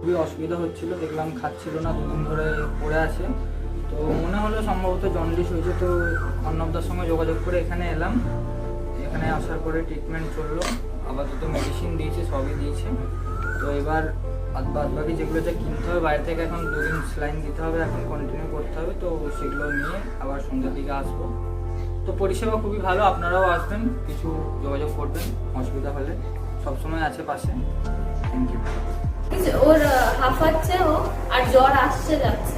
খুবই অসুবিধা হচ্ছিল, দেখলাম খাচ্ছিল না, 2 দিন ধরে পড়ে আছে। তো মনে হলো সম্ভবত জন্ডিস হয়েছে। তো অর্ণবদার সঙ্গে যোগাযোগ করে এখানে এলাম। এখানে আসার পরে ট্রিটমেন্ট চললো, আপাতত মেডিসিন দিয়েছে, সবই দিয়েছে। তো এবার বাদ বাকি যেগুলো যা কিনতে হবে বাইরে থেকে, এখন 2 দিন স্যালাইন দিতে হবে, এখন কন্টিনিউ করতে হবে। তো সেগুলো নিয়ে আবার সন্ধ্যার দিকে আসবো। তো পরিষেবা খুবই ভালো, আপনারাও আসবেন, কিছু যোগাযোগ করবেন, অসুবিধা হলে সবসময় আছে পাশে। Thank you. ওর হাঁফাচ্ছে ও, আর জ্বর আসছে যাচ্ছে।